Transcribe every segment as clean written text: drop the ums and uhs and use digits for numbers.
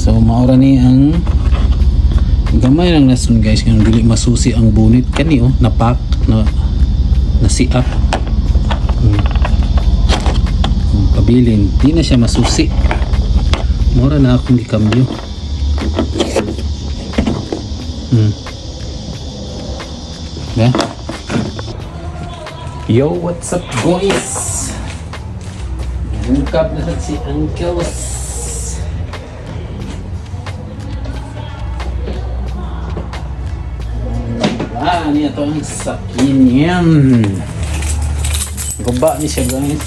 So maura ni ang gamay lang nasun guys, kung dili masusi ang bonnet kani napak na nasiak. Pabilin di na siya masusi, mura na akong gikambyo. Yeah. Yo, what's up guys? Bungkap na si Uncles. Ano ito ang sakyan? Gaba ni siya guys.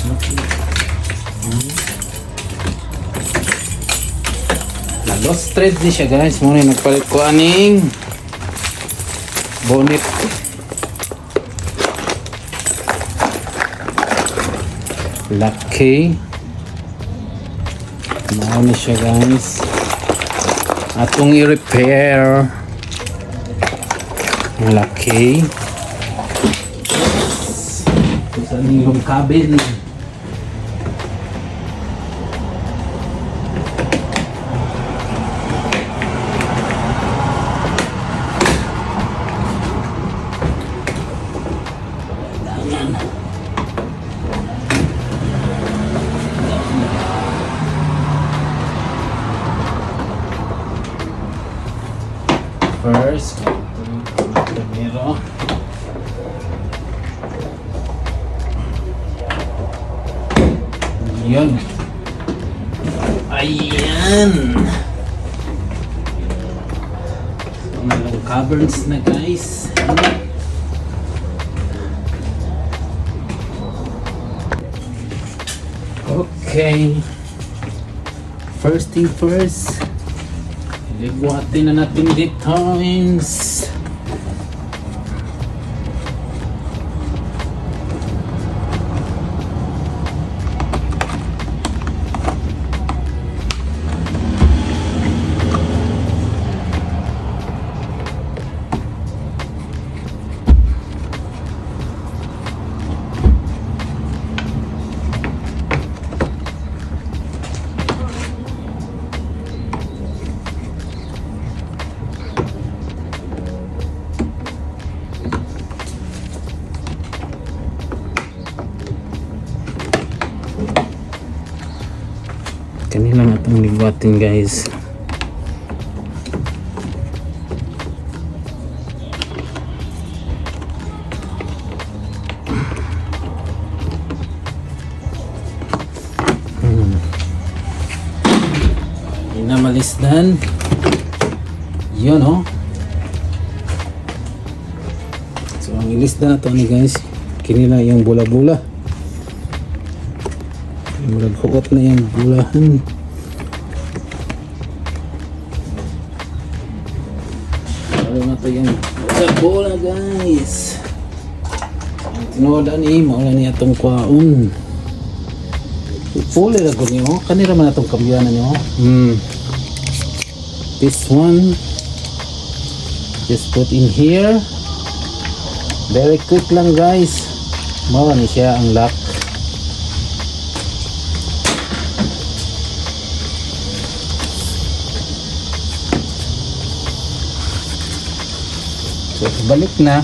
Lost thread ni siya guys. Muna yung nagpalit ko aning bonnet. Lucky. Muna siya guys. Atong i-repair. Lucky. Sa nilong cabin. First, primero. Yun. Ayan. So, malang caverns na guys. Okay. First thing first. Ligwatin na natin dito is kanila na itong ligwatin guys. Inamalisdan yun so ang ilisdan na ito ni guys, kinila yung bula-bula. Maghuot na yung bulahan. Lalo na ito yung bola guys. Ang tinoda ni maula niya itong kwaon. Puli lang ko niyo. Kanira man itong kambiyanan niyo. This one just put in here. Very quick lang guys. Maula ni siya ang lock. So, balik na.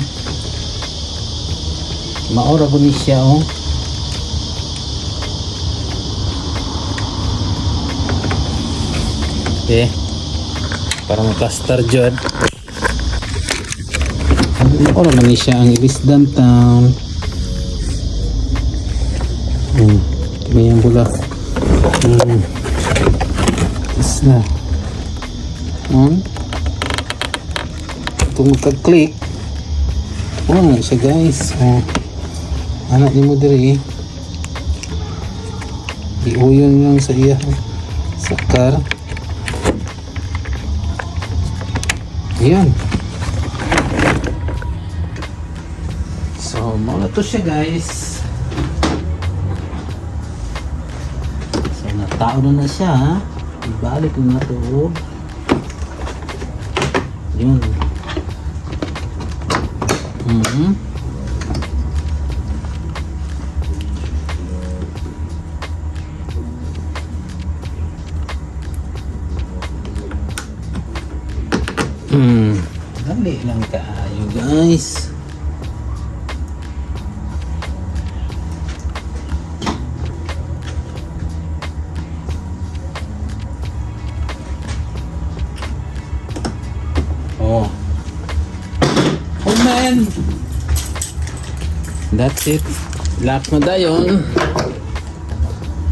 Maora po ni siya, Okay. Para makastar dyan. Maora na ni siya ang ilisdan town. May yung bula. Is na. Kung magka-click nga siya guys. Anak ni mo diri iuyon lang sa iya sa car. Ayan. So muna to siya guys. So natao na siya. Ibalik na to. Yun. Dali lang kaayo guys. Oh. Oh man. That's it. Lock mo dayon.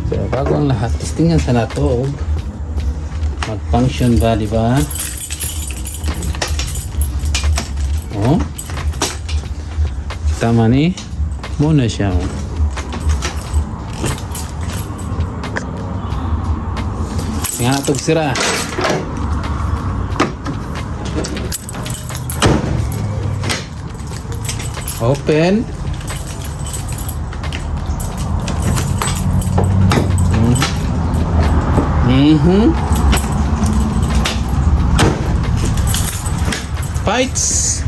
Pero bago ang lahat, testingan sa nato. Mag-function ba, di ba? Oh. Tama ni. Muna siya. Nga natog sira. Open. Fights.